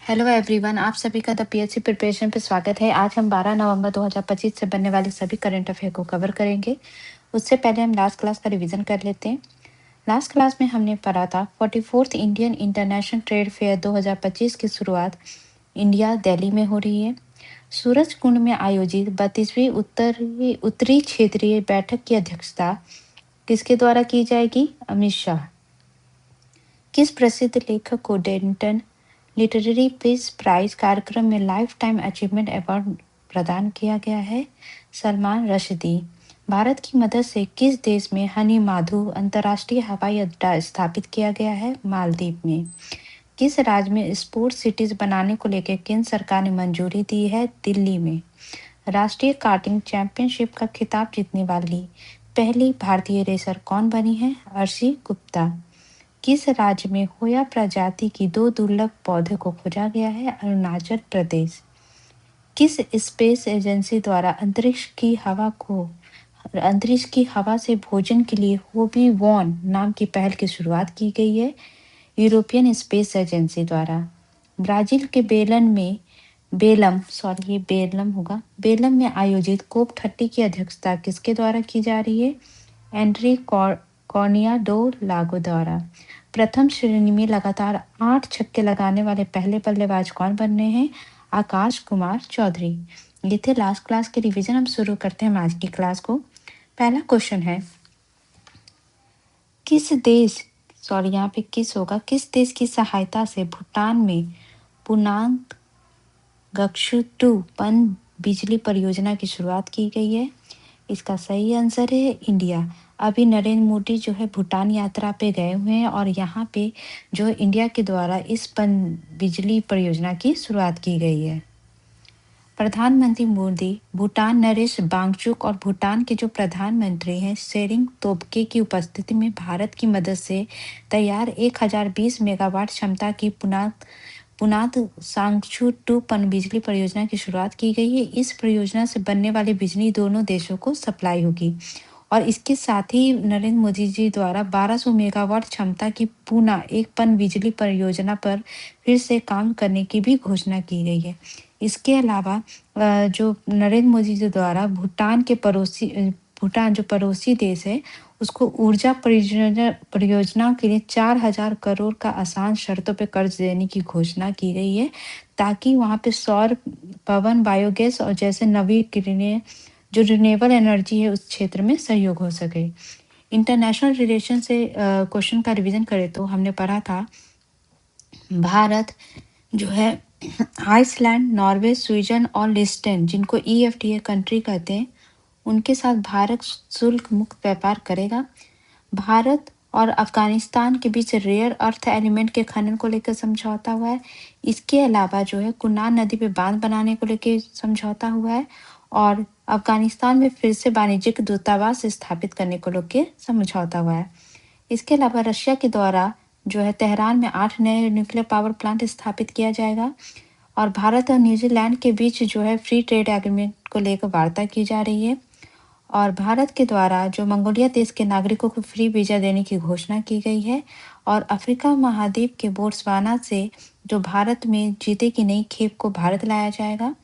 Hello everyone, आप सभी का द पीएचसी प्रिपरेशन पे स्वागत है। आज हम 12 नवंबर 2025 से बनने वाले सभी करंट अफेयर को कवर करेंगे। उससे पहले हम लास्ट क्लास का रिवीजन कर लेते हैं। लास्ट क्लास में हमने पढ़ा था 44th Indian international trade fair 2025 की शुरुआत इंडिया दिल्ली में हो रही है। सूरज कुंड में आयोजित 32वीं उत्तरी क्षेत्रीय बैठक की अध्यक्षता किसके द्वारा की जाएगी? अमित शाह। किस प्रसिद्ध लेखक को डेंटन लिटरेरी पीस प्राइज कार्यक्रम में लाइफ टाइम अचीवमेंट अवार्ड प्रदान किया गया है? सलमान रश्दी। भारत की मदद से किस देश में हनी माधु अंतर्राष्ट्रीय हवाई अड्डा स्थापित किया गया है? मालदीव में। किस राज्य में स्पोर्ट्स सिटीज बनाने को लेकर केंद्र सरकार ने मंजूरी दी है? दिल्ली में। राष्ट्रीय कार्टिंग चैंपियनशिप का खिताब जीतने वाली पहली भारतीय रेसर कौन बनी है? अर्शी गुप्ता। किस राज्य में होया प्रजाति की 2 दुर्लभ पौधे को खोजा गया है? अरुणाचल प्रदेश। किस स्पेस एजेंसी द्वारा अंतरिक्ष की हवा से भोजन के लिए होबी वॉन नाम की पहल की शुरुआत की गई है? यूरोपियन स्पेस एजेंसी द्वारा। ब्राजील के बेलम में आयोजित कोप 30 की अध्यक्षता किसके द्वारा की जा रही है? एंड्री कॉर्निया डो लागो द्वारा। प्रथम श्रेणी में लगातार 8 छक्के लगाने वाले पहले बल्लेबाज कौन बने हैं? आकाश कुमार चौधरी। ये थे लास्ट क्लास के रिवीजन। हम शुरू करते हैं आज की क्लास को। पहला क्वेश्चन है, किस देश की सहायता से भूटान में पुनांग गक्षु 2 पन बिजली परियोजना की शुरुआत की गई है? इसका सही आंसर है इंडिया। अभी नरेंद्र मोदी जो है भूटान यात्रा पे गए हुए हैं और यहाँ पे जो इंडिया के द्वारा इस पन बिजली परियोजना की शुरुआत की गई है। प्रधानमंत्री मोदी भूटान नरेश वांगचुक और भूटान के जो प्रधानमंत्री हैं शेरिंग तोब्गे की उपस्थिति में भारत की मदद से तैयार 1020 मेगावाट क्षमता की पुनात सांगचू 2 पन बिजली परियोजना की शुरुआत की गई है। इस परियोजना से बनने वाली बिजली दोनों देशों को सप्लाई होगी और इसके साथ ही नरेंद्र मोदी जी द्वारा 1200 मेगावाट क्षमता की पूना 1 पन बिजली परियोजना पर फिर से काम करने की भी घोषणा की गई है। इसके अलावा जो नरेंद्र मोदी जी द्वारा भूटान जो पड़ोसी देश है उसको ऊर्जा परियोजना के लिए 4000 करोड़ का आसान शर्तों पर कर्ज देने की घोषणा की गई है ताकि वहाँ पे सौर, पवन, बायोगैस और जैसे नवीकरणीय जो रिन्यूएबल एनर्जी है उस क्षेत्र में सहयोग हो सके। इंटरनेशनल रिलेशन से क्वेश्चन का रिवीजन करें तो हमने पढ़ा था भारत जो है आइसलैंड, नॉर्वे, स्वीडन और लिस्टन जिनको EFTA कंट्री कहते हैं उनके साथ भारत शुल्क मुक्त व्यापार करेगा। भारत और अफगानिस्तान के बीच रेयर अर्थ एलिमेंट के खनन को लेकर समझौता हुआ है। इसके अलावा जो है कुन्नान नदी पे बांध बनाने को लेकर समझौता हुआ है और अफगानिस्तान में फिर से वाणिज्यिक दूतावास स्थापित करने को लेकर समझौता हुआ है। इसके अलावा रशिया के द्वारा जो है तेहरान में 8 नए न्यूक्लियर पावर प्लांट स्थापित किया जाएगा और भारत और न्यूजीलैंड के बीच जो है फ्री ट्रेड एग्रीमेंट को लेकर वार्ता की जा रही है और भारत के द्वारा जो मंगोलिया देश के नागरिकों को फ्री वीजा देने की घोषणा की गई है और अफ्रीका महाद्वीप के बोट्सवाना से जो भारत में चीते की नई खेप को भारत लाया जाएगा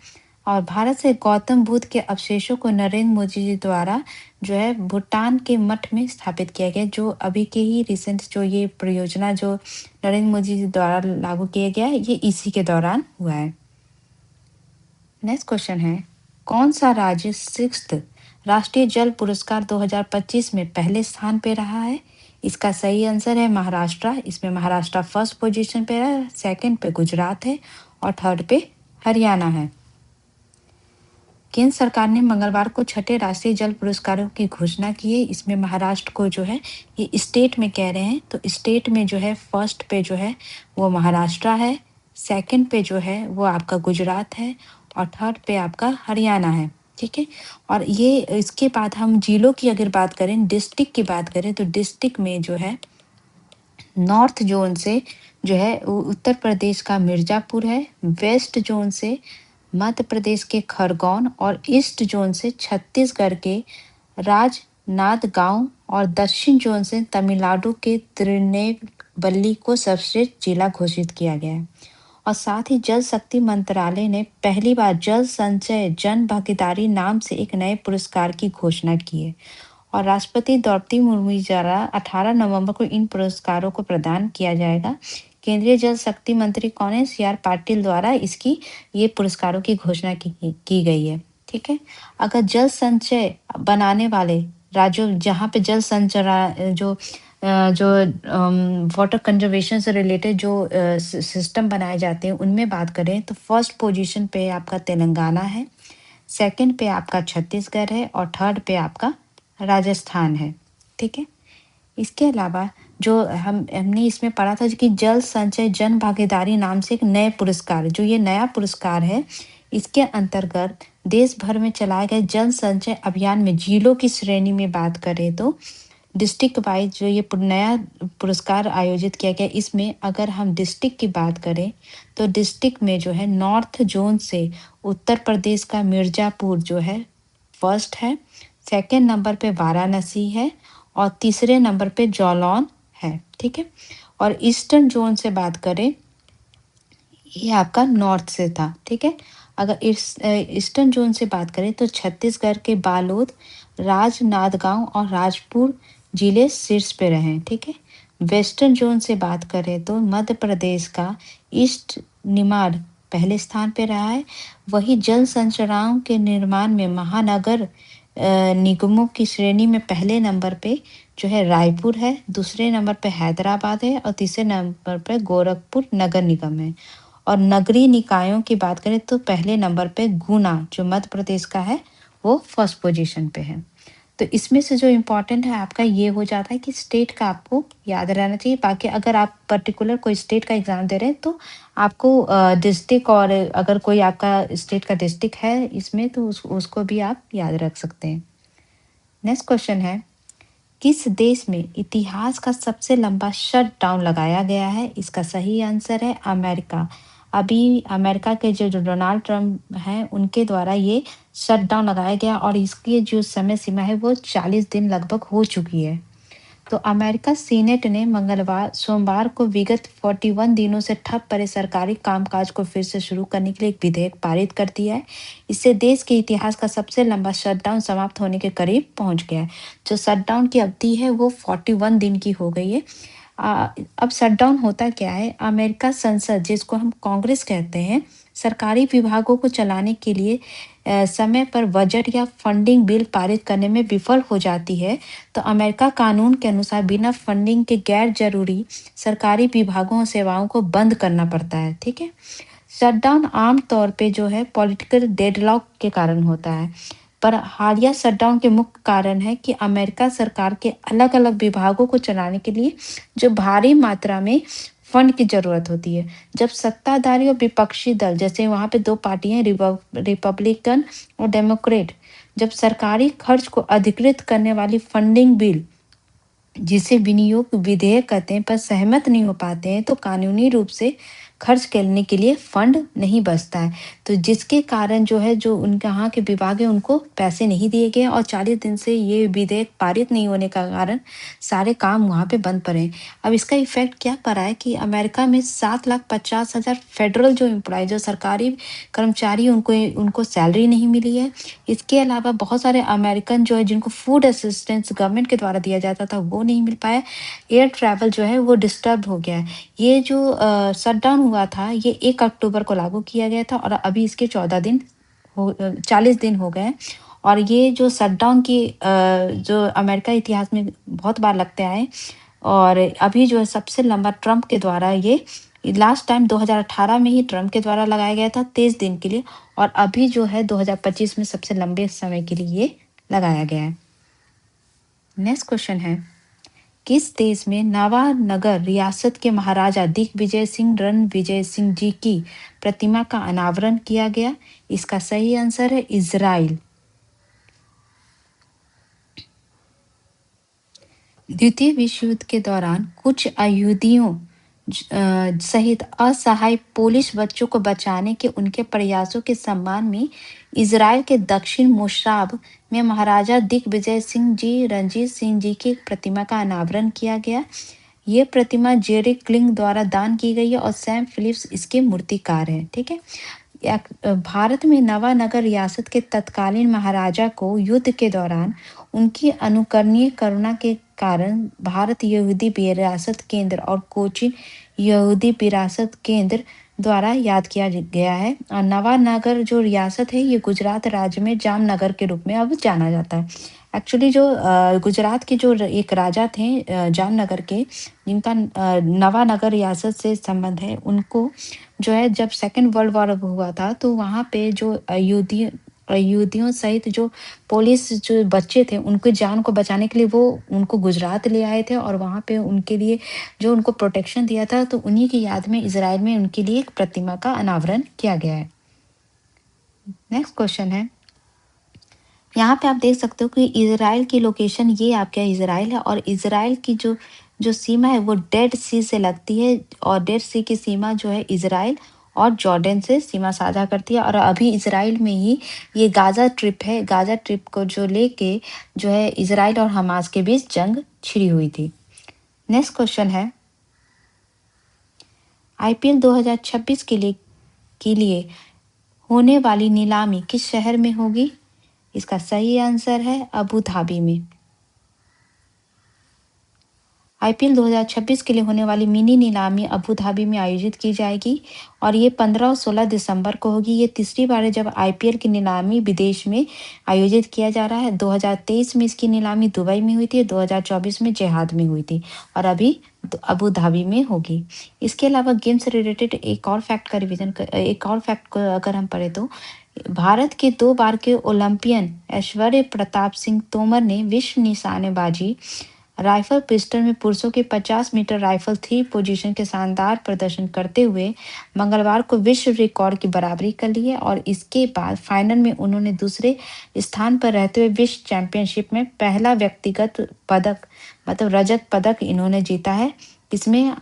और भारत से गौतम बुद्ध के अवशेषों को नरेंद्र मोदी जी द्वारा जो है भूटान के मठ में स्थापित किया गया, जो अभी के ही रिसेंट जो ये परियोजना जो नरेंद्र मोदी जी द्वारा लागू किया गया है ये इसी के दौरान हुआ है। नेक्स्ट क्वेश्चन है, कौन सा राज्य 6th राष्ट्रीय जल पुरस्कार 2025 में पहले स्थान पे रहा है? इसका सही आंसर है महाराष्ट्र। इसमें महाराष्ट्र फर्स्ट पोजीशन पे है, सेकंड पे गुजरात है और थर्ड पे हरियाणा है। केंद्र सरकार ने मंगलवार को 6ठे राष्ट्रीय जल पुरस्कारों की घोषणा की है। इसमें महाराष्ट्र को जो है ये स्टेट में कह रहे हैं तो स्टेट में जो है फर्स्ट पे जो है वो महाराष्ट्र है, सेकंड पे जो है वो आपका गुजरात है और थर्ड पे आपका हरियाणा है। ठीक है, और ये इसके बाद हम जिलों की अगर बात करें, डिस्ट्रिक्ट की बात करें तो डिस्ट्रिक्ट में जो है नॉर्थ जोन से जो है उत्तर प्रदेश का मिर्जापुर है, वेस्ट जोन से मध्य प्रदेश के खरगोन और ईस्ट जोन से छत्तीसगढ़ के राजनांदगांव और दक्षिण जोन से तमिलनाडु के तिरुनेलवेली को सर्वश्रेष्ठ जिला घोषित किया गया है। और साथ ही जल शक्ति मंत्रालय ने पहली बार जल संचय जन भागीदारी नाम से एक नए पुरस्कार की घोषणा की है। और राष्ट्रपति द्रौपदी मुर्मू द्वारा 18 नवंबर को इन पुरस्कारों को प्रदान किया जाएगा। केंद्रीय जल शक्ति मंत्री कौन है? सी आर पाटिल द्वारा इसकी ये पुरस्कारों की घोषणा की गई है। ठीक है। अगर जल संचय बनाने वाले राज्यों जहाँ पे जल संचय जो वाटर कंजर्वेशन से रिलेटेड जो सिस्टम बनाए जाते हैं उनमें बात करें तो फर्स्ट पोजीशन पे आपका तेलंगाना है, सेकंड पे आपका छत्तीसगढ़ है और थर्ड पे आपका राजस्थान है। ठीक है। इसके अलावा जो हमने इसमें पढ़ा था कि जल संचय जन भागीदारी नाम से एक नए पुरस्कार, जो ये नया पुरस्कार है, इसके अंतर्गत देश भर में चलाए गए जल संचय अभियान में जिलों की श्रेणी में बात करें तो डिस्ट्रिक्ट वाइज जो ये नया पुरस्कार आयोजित किया गया, इसमें अगर हम डिस्ट्रिक्ट की बात करें तो डिस्ट्रिक्ट में जो है नॉर्थ जोन से उत्तर प्रदेश का मिर्जापुर जो है फर्स्ट है, सेकंड नंबर पे वाराणसी है और तीसरे नंबर पे जौलौन है। ठीक है। और ईस्टर्न जोन से बात करें, ये आपका नॉर्थ से था। ठीक है। अगर ईस्टर्न जोन से बात करें तो छत्तीसगढ़ के बालोद, राजनांदगांव और राजपुर जिले शीर्ष पे रहे। ठीक है। वेस्टर्न जोन से बात करें तो मध्य प्रदेश का ईस्ट निमाड़ पहले स्थान पे रहा है। वही जल संरचनाओं के निर्माण में महानगर निगमों की श्रेणी में पहले नंबर पे जो है रायपुर है, दूसरे नंबर पे हैदराबाद है और तीसरे नंबर पे गोरखपुर नगर निगम है। और नगरीय निकायों की बात करें तो पहले नंबर पे गुना जो मध्य प्रदेश का है वो फर्स्ट पोजीशन पे है। तो इसमें से जो इम्पोर्टेंट है आपका ये हो जाता है कि स्टेट का आपको याद रहना चाहिए। बाकी अगर आप पर्टिकुलर कोई स्टेट का एग्जाम दे रहे हैं तो आपको डिस्ट्रिक्ट और अगर कोई आपका स्टेट का डिस्ट्रिक्ट है इसमें तो उसको भी आप याद रख सकते हैं। नेक्स्ट क्वेश्चन है, किस देश में इतिहास का सबसे लंबा शटडाउन लगाया गया है? इसका सही आंसर है अमेरिका। अभी अमेरिका के जो डोनाल्ड ट्रंप हैं उनके द्वारा ये शटडाउन लगाया गया और इसकी जो समय सीमा है वो 40 दिन लगभग हो चुकी है। तो अमेरिका सीनेट ने सोमवार को विगत 41 दिनों से ठप पड़े सरकारी कामकाज को फिर से शुरू करने के लिए एक विधेयक पारित कर दिया है। इससे देश के इतिहास का सबसे लंबा शटडाउन समाप्त होने के करीब पहुंच गया है। जो शटडाउन की अवधि है वो 41 दिन की हो गई है। अब शटडाउन होता क्या है? अमेरिका संसद, जिसको हम कांग्रेस कहते हैं, सरकारी विभागों को चलाने के लिए समय पर बजट या फंडिंग बिल पारित करने में विफल हो जाती है तो अमेरिका कानून के अनुसार बिना फंडिंग के गैर जरूरी सरकारी विभागों और सेवाओं को बंद करना पड़ता है। ठीक है। शटडाउन आम तौर पे जो है पॉलिटिकल डेडलॉक के कारण होता है, पर हालिया शटडाउन के मुख्य कारण है कि अमेरिका सरकार के अलग अलग विभागों को चलाने के लिए जो भारी मात्रा में फंड की जरूरत होती है। जब सत्ताधारी और विपक्षी दल, जैसे वहाँ पे दो पार्टियां रिपब्लिकन और डेमोक्रेट, जब सरकारी खर्च को अधिकृत करने वाली फंडिंग बिल, जिसे विनियोग विधेयक कहते हैं, पर सहमत नहीं हो पाते हैं तो कानूनी रूप से खर्च करने के लिए फंड नहीं बचता है। तो जिसके कारण जो है जो उनके यहाँ के विभाग है उनको पैसे नहीं दिए गए और 40 दिन से ये विधेयक पारित नहीं होने का कारण सारे काम वहाँ पे बंद पड़े हैं। अब इसका इफेक्ट क्या पड़ा है कि अमेरिका में 7,50,000 फेडरल जो एम्प्लॉय, जो सरकारी कर्मचारी, उनको सैलरी नहीं मिली है। इसके अलावा बहुत सारे अमेरिकन जो है जिनको फूड असिस्टेंस गवर्नमेंट के द्वारा दिया जाता था वो नहीं मिल पाया। एयर ट्रैवल जो है वो डिस्टर्ब हो गया है। ये जो शटडाउन हुआ था ये 1 अक्टूबर को लागू किया गया था और अभी इसके 40 दिन हो गए। और ये जो शटडाउन की जो अमेरिका इतिहास में बहुत बार लगते आए और अभी जो है सबसे लंबा ट्रंप के द्वारा ये लास्ट टाइम 2018 में ही ट्रंप के द्वारा लगाया गया था 23 दिन के लिए और अभी जो है 2025 में सबसे लंबे समय के लिए ये लगाया गया है। नेक्स्ट क्वेश्चन है, किस देश में नवानगर रियासत के महाराजा दिग्विजय सिंह रणविजय सिंह जी की प्रतिमा का अनावरण किया गया? इसका सही आंसर है इजराइल। द्वितीय विश्व युद्ध के दौरान कुछ अयहूदियों सहित असहाय पोलिश बच्चों को बचाने के उनके प्रयासों के सम्मान में इजराइल के दक्षिण मोसाब में महाराजा दिग्विजय सिंह जी रणजीत सिंह जी की प्रतिमा का अनावरण किया गया। ये प्रतिमा जेरी क्लिंग द्वारा दान की गई है और सैम फिलिप्स इसके मूर्तिकार हैं। ठीक है। भारत में नवानगर रियासत के तत्कालीन महाराजा को युद्ध के दौरान उनकी अनुकरणीय करुणा के कारण भारत यहूदी विरासत केंद्र और कोचीन यहूदी विरासत केंद्र द्वारा याद किया गया है। और नवानगर जो रियासत है ये गुजरात राज्य में जामनगर के रूप में अब जाना जाता है। एक्चुअली जो गुजरात के जो एक राजा थे जामनगर के, जिनका नवानगर रियासत से संबंध है, उनको जो है जब सेकेंड वर्ल्ड वॉर हुआ था तो वहाँ पे जो यहूदियों सहित जो पुलिस जो बच्चे थे उनकी जान को बचाने के लिए वो उनको गुजरात ले आए थे और वहाँ पे उनके लिए जो उनको प्रोटेक्शन दिया था, तो उन्हीं की याद में इजराइल में उनके लिए एक प्रतिमा का अनावरण किया गया है। नेक्स्ट क्वेश्चन है, यहाँ पे आप देख सकते हो कि इजराइल की लोकेशन ये आपका इजराइल है और इजराइल की जो जो सीमा है वो डेड सी से लगती है और डेड सी की सीमा जो है इजराइल और जॉर्डन से सीमा साझा करती है। और अभी इजराइल में ही ये गाजा ट्रिप है, गाजा ट्रिप को जो लेके जो है इजराइल और हमास के बीच जंग छिड़ी हुई थी। नेक्स्ट क्वेश्चन है, आईपीएल 2026 के लिए होने वाली नीलामी किस शहर में होगी? इसका सही आंसर है अबू धाबी में। आईपीएल 2026 के लिए होने वाली मिनी नीलामी अबू धाबी में आयोजित की जाएगी और ये 15 और 16 दिसंबर को होगी। ये तीसरी बार है जब आईपीएल की नीलामी विदेश में आयोजित किया जा रहा है। 2023 में इसकी नीलामी दुबई में हुई थी, 2024 में जेहाद में हुई थी और अभी अबू धाबी में होगी। इसके अलावा गेम से रिलेटेड एक और फैक्ट को अगर हम पढ़े तो भारत के 2 बार के ओलंपियन ऐश्वर्य प्रताप सिंह तोमर ने विश्व निशानेबाजी राइफल पिस्टल में पुरुषों के 50 मीटर राइफल थ्री पोजीशन के शानदार प्रदर्शन करते हुए मंगलवार को विश्व रिकॉर्ड की बराबरी कर ली है और इसके बाद फाइनल में उन्होंने दूसरे स्थान पर रहते हुए विश्व चैंपियनशिप में पहला व्यक्तिगत पदक मतलब रजत पदक इन्होंने जीता है। इसमें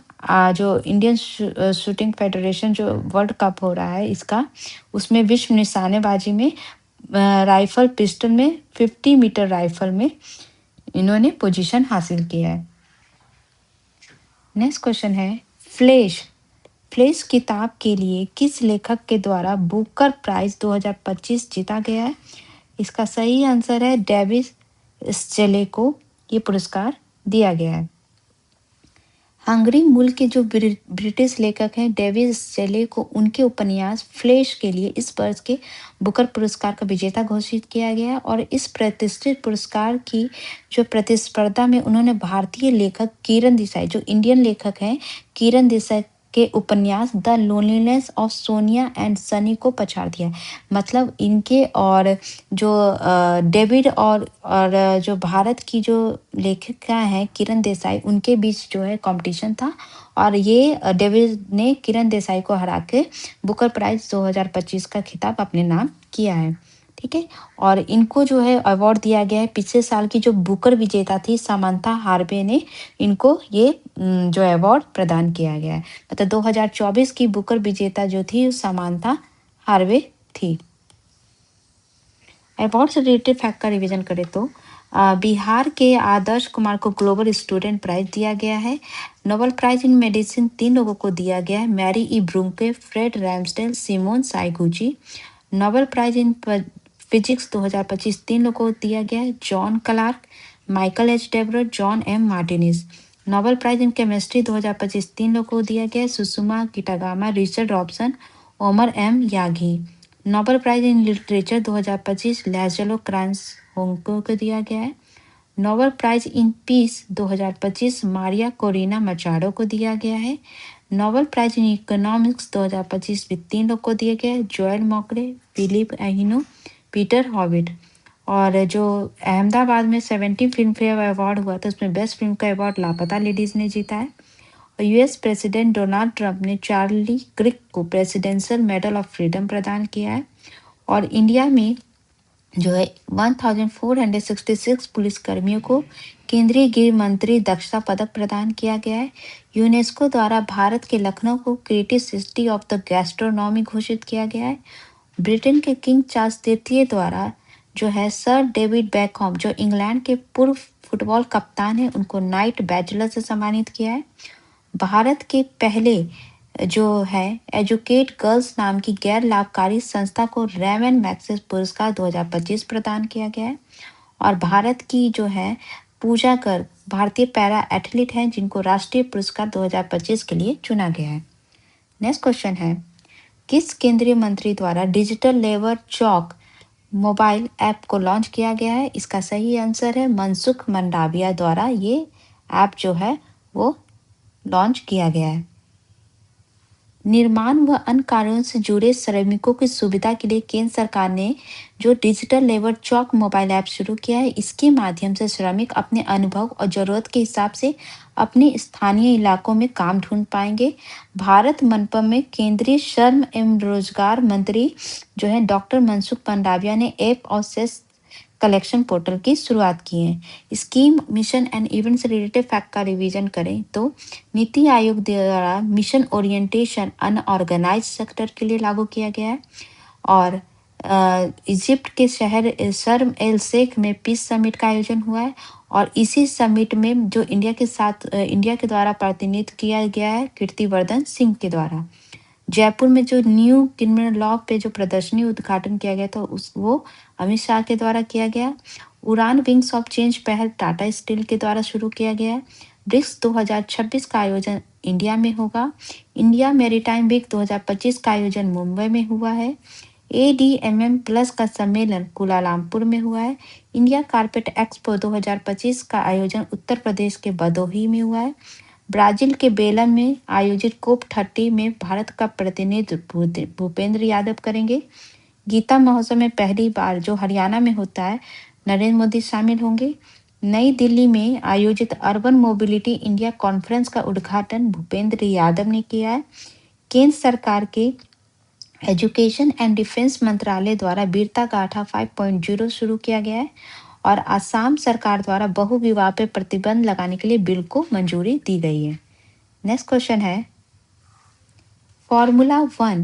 जो इंडियन शूटिंग फेडरेशन जो वर्ल्ड कप हो रहा है इसका, उसमें विश्व निशानेबाजी में राइफल पिस्टल में 50 मीटर राइफल में इन्होंने पोजीशन हासिल किया है। नेक्स्ट क्वेश्चन है, फ्लैश फ्लैश किताब के लिए किस लेखक के द्वारा बुकर प्राइज 2025 जीता गया है? इसका सही आंसर है डेविड स्चेले को ये पुरस्कार दिया गया है। हंगरी मूल के जो ब्रिटिश लेखक हैं डेविड स्चेले को उनके उपन्यास फ्लैश के लिए इस वर्ष के बुकर पुरस्कार का विजेता घोषित किया गया और इस प्रतिष्ठित पुरस्कार की जो प्रतिस्पर्धा में उन्होंने भारतीय लेखक किरण देसाई, जो इंडियन लेखक हैं किरण देसाई के उपन्यास the loneliness of Sonia and Sunny को पछाड़ दिया। मतलब इनके और जो डेविड और जो भारत की जो लेखिका है किरण देसाई, उनके बीच जो है कंपटीशन था और ये डेविड ने किरण देसाई को हरा के बुकर प्राइज 2025 का खिताब अपने नाम किया है। ठीक है। और इनको जो है अवार्ड दिया गया है, पिछले साल की जो बुकर विजेता थी समांथा हार्वे ने इनको ये जो अवार्ड प्रदान किया गया है। मतलब 2024 की बुकर विजेता जो थी समांथा हार्वे थी। अवार्ड से रिलेटेड फैक्ट का रिवीजन करें तो बिहार के आदर्श कुमार को ग्लोबल स्टूडेंट प्राइज दिया गया है। नोबेल प्राइज इन मेडिसिन 3 लोगों को दिया गया है, Mary E Brunkow, Fred Ramsdell, Shimon Sakaguchi. Nobel prize in physics 2025 3 लोगों को दिया गया है, John Clarke, Michael H Devoret, John M Martinis. Nobel prize in chemistry 2025 3 लोगों को दिया गया है, सुषमा Kitagawa, Richard Robson, Omar M Yaghi. Nobel prize in literature 2025 Laszlo Krasznahorkai को दिया गया है। Nobel prize in peace 2025 Maria Corina Machado को दिया गया है। नोबेल प्राइज इन इकोनॉमिक्स 2025 भी 3 लोग को दिया गया है, जोएल मोकरे, फिलिप एहिनो, पीटर हॉविट। और जो अहमदाबाद में 70 फिल्म फेयर अवार्ड हुआ था उसमें बेस्ट फिल्म का अवार्ड लापता लेडीज ने जीता है। और यूएस प्रेसिडेंट डोनाल्ड ट्रंप ने चार्ली क्रिक को प्रेसिडेंशियल मेडल ऑफ फ्रीडम प्रदान किया है। और इंडिया में जो है 1466 पुलिसकर्मियों को केंद्रीय गृह मंत्री दक्षता पदक प्रदान किया गया है। यूनेस्को द्वारा भारत के लखनऊ को creative city of the gastronomy घोषित किया गया है। ब्रिटेन के किंग चार्ल्स तृतीय द्वारा जो है सर डेविड बैकहॉम, जो इंग्लैंड के पूर्व फुटबॉल कप्तान हैं उनको नाइट बैचलर से सम्मानित किया है। भारत के पहले जो है एजुकेट गर्ल्स नाम की गैर लाभकारी संस्था को रेमन मैग्सेसे पुरस्कार 2025 प्रदान किया गया है। और भारत की जो है पूजा गर्ग भारतीय पैरा एथलीट हैं जिनको राष्ट्रीय पुरस्कार 2025 के लिए चुना गया है। नेक्स्ट क्वेश्चन है, किस केंद्रीय मंत्री द्वारा डिजिटल लेबर चौक मोबाइल ऐप को लॉन्च किया गया है? इसका सही आंसर है मनसुख मंडाविया द्वारा ये ऐप जो है वो लॉन्च किया गया है। निर्माण व अन्य कार्यों से जुड़े श्रमिकों की सुविधा के लिए केंद्र सरकार ने जो डिजिटल लेबर चौक मोबाइल ऐप शुरू किया है, इसके माध्यम से श्रमिक अपने अनुभव और जरूरत के हिसाब से अपने स्थानीय इलाकों में काम ढूंढ पाएंगे। भारत मंडपम में केंद्रीय श्रम एवं रोजगार मंत्री जो है डॉक्टर मनसुख मंडाविया ने ऐप और सेस कलेक्शन पोर्टल की शुरुआत की है। स्कीम मिशन एंड इवेंट से रिलेटेड फैक्ट का रिवीजन करें तो नीति आयोग द्वारा मिशन ओरिएंटेशन अनऑर्गेनाइज सेक्टर के लिए लागू किया गया है। और इजिप्ट के शहर शर्म एल शेख में पीस समिट का आयोजन हुआ है। और इसी समिट में जो इंडिया के द्वारा प्रतिनिधित्व किया गया है कीर्तिवर्धन सिंह के द्वारा। जयपुर में जो न्यू क्रिमिनल लॉ पे जो प्रदर्शनी उद्घाटन किया गया था वो अमित शाह के द्वारा किया गया। उड़ान विंग्स ऑफ चेंज पहल टाटा स्टील के द्वारा शुरू किया गया है। ब्रिक्स 2026 का आयोजन इंडिया में होगा। इंडिया मैरीटाइम वीक 2025 का आयोजन मुंबई में हुआ है। ADMM प्लस का सम्मेलन कुलालमपुर में हुआ है। इंडिया कारपेट एक्सपो 2025 का आयोजन उत्तर प्रदेश के भदोही में हुआ है। ब्राजील के बेलम में आयोजित कोप 30 में भारत का प्रतिनिधित्व भूपेंद्र यादव करेंगे। गीता महोत्सव में पहली बार जो हरियाणा में होता है नरेंद्र मोदी शामिल होंगे। नई दिल्ली में आयोजित अर्बन मोबिलिटी इंडिया कॉन्फ्रेंस का उद्घाटन भूपेंद्र यादव ने किया है। केंद्र सरकार के एजुकेशन एंड डिफेंस मंत्रालय द्वारा वीरता गाथा 5.0 शुरू किया गया है। और असम सरकार द्वारा बहुविवाह पर प्रतिबंध लगाने के लिए बिल को मंजूरी दी गई है। नेक्स्ट क्वेश्चन है, formula 1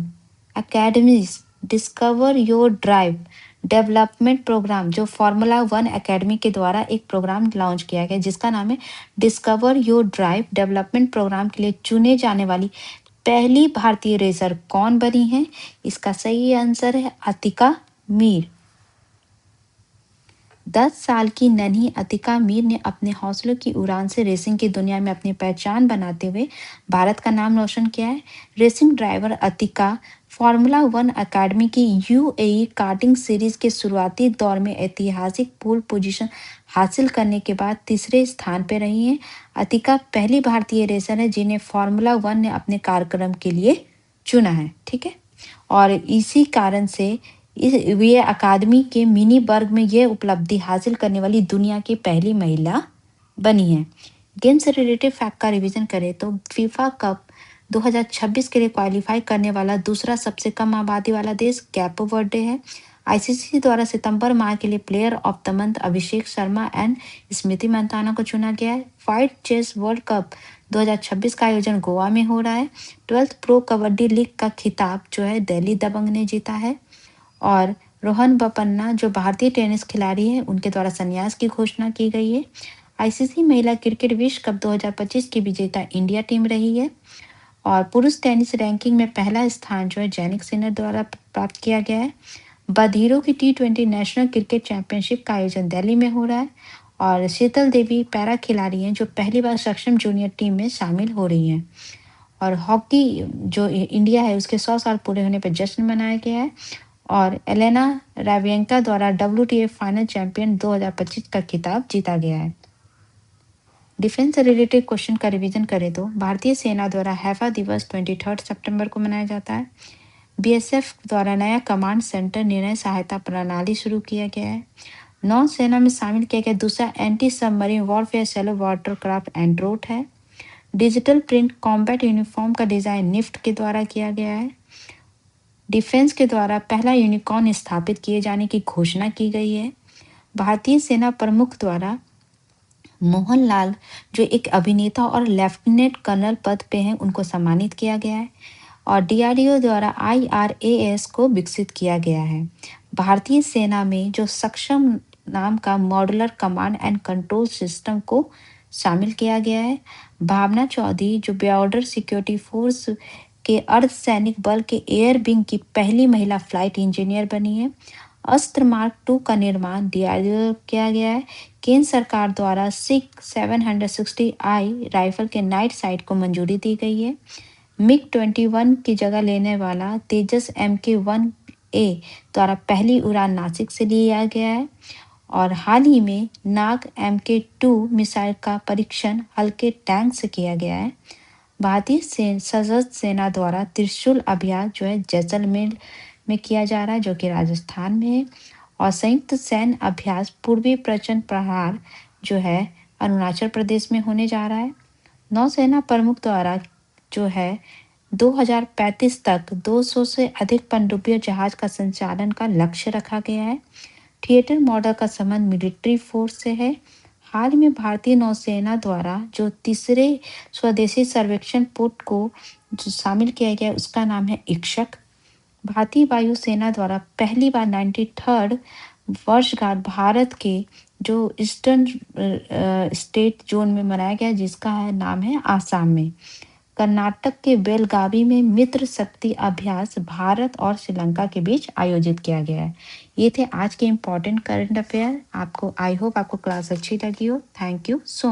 academy's discover your drive development program जो फॉर्मूला 1 एकेडमी के द्वारा एक प्रोग्राम लॉन्च किया गया जिसका नाम है discover your drive development program के लिए चुने जाने वाली पहली भारतीय रेसर कौन बनी है? इसका सही आंसर है अतिका मीर। 10 साल की नन्ही अतिका मीर ने अपने हौसलों की उड़ान से रेसिंग की दुनिया में अपनी पहचान बनाते हुए भारत का नाम रोशन किया है। Racing driver Atika formula 1 academy की UAE कार्टिंग सीरीज के शुरुआती दौर में ऐतिहासिक पोल पोजीशन हासिल करने के बाद तीसरे स्थान पर रही हैं। अतिका पहली भारतीय रेसर है जिन्हें फॉर्मूला 1 ने अपने कार्यक्रम के लिए चुना है। ठीक है, और इसी कारण से ये अकादमी के मिनी वर्ग में यह उपलब्धि हासिल करने वाली दुनिया की पहली महिला बनी है। गेम से रिलेटेड फैक्ट का रिवीजन करें तो फीफा कप 2026 के लिए क्वालिफाई करने वाला दूसरा सबसे कम आबादी वाला देश कैपो वर्डे है। ICC द्वारा सितंबर माह के लिए player of the month Abhishek Sharma and Smriti Mandhana को चुना गया है। फाइट चेस वर्ल्ड कप 2026 का आयोजन गोवा में हो रहा है। 12th प्रो कबड्डी लीग का खिताब जो है दिल्ली दबंग ने जीता है। और रोहन बोपन्ना जो भारतीय टेनिस खिलाड़ी हैं उनके द्वारा संन्यास की घोषणा की गई है। ICC महिला क्रिकेट विश्व कप 2025 की विजेता इंडिया टीम रही है। और पुरुष टेनिस रैंकिंग में पहला स्थान जो है जैनिक सिनर द्वारा प्राप्त किया गया है। बधिरों की T20 नेशनल क्रिकेट चैंपियनशिप का आयोजन दिल्ली में हो रहा है। और शीतल देवी पैरा खिलाड़ी हैं जो पहली बार सक्षम जूनियर टीम में शामिल हो रही हैं। और हॉकी जो इंडिया है उसके 100 साल पूरे होने पर जश्न मनाया गया है। और एलेना रावियंका द्वारा WTA फाइनल चैंपियन 2025 का खिताब जीता गया है। डिफेंस से रिलेटेड क्वेश्चन का रिवीजन करें तो भारतीय सेना द्वारा हैफा दिवस 23 सितंबर को मनाया जाता है। BSF द्वारा नया कमांड सेंटर निर्णय सहायता प्रणाली शुरू किया गया है। नौसेना में शामिल किया गया दूसरा एंटी सबमरीन वॉरफेयर सेलो वाटरक्राफ्ट एंड्रोट है। डिजिटल प्रिंट कॉम्बैट यूनिफॉर्म का डिजाइन निफ्ट के द्वारा किया गया है। डिफेंस के द्वारा पहला यूनिकॉर्न स्थापित किए जाने की घोषणा की गई है। भारतीय सेना प्रमुख द्वारा मोहनलाल जो एक अभिनेता और लेफ्टिनेंट कर्नल पद पे हैं उनको सम्मानित किया गया है। और DRDO द्वारा IRAS को विकसित किया गया है। भारतीय सेना में जो सक्षम नाम का modular command and control system को शामिल किया गया है। भावना चौधरी जो बॉर्डर सिक्योरिटी फोर्स के अर्धसैनिक बल के एयर विंग की पहली महिला फ्लाइट इंजीनियर बनी है। अस्त्र मार्क 2 का निर्माण डीआरडीओ किया गया है। केंद्र सरकार द्वारा सिक 760 राइफल के नाइट साइट को मंजूरी दी गई है। मिग 21 की जगह लेने वाला तेजस MK-1A द्वारा पहली उड़ान नासिक से लिया गया है और हाल ही में नाग MK-2 मिसाइल का परीक्षण हल्के टैंक से किया गया है। भारतीय सशस्त्र सेना द्वारा त्रिशूल अभ्यास जो है जैसलमेर में किया जा रहा है जो कि राजस्थान में है और संयुक्त सैन्य अभ्यास पूर्वी प्रचंड प्रहार जो है अरुणाचल प्रदेश में होने जा रहा है। नौसेना प्रमुख द्वारा जो है 2035 तक 200 से अधिक पनडुब्बी जहाज का संचालन का लक्ष्य रखा गया है। थिएटर मॉडल का संबंध मिलिट्री फोर्स से है। हाल में भारतीय नौसेना द्वारा जो तीसरे स्वदेशी सर्वेक्षण पोत को जो शामिल किया गया है उसका नाम है इक्षक। भारतीय वायुसेना द्वारा पहली बार 93rd वर्षगांठ भारत के जो ईस्टर्न स्टेट जोन में मनाया गया जिसका नाम है आसाम में। कर्नाटक के बेलगावी में मित्र शक्ति अभ्यास भारत और श्रीलंका के बीच आयोजित किया गया है। ये थे आज के इम्पोर्टेंट करंट अफेयर। आपको आई होप आपको क्लास अच्छी लगी हो। Thank you so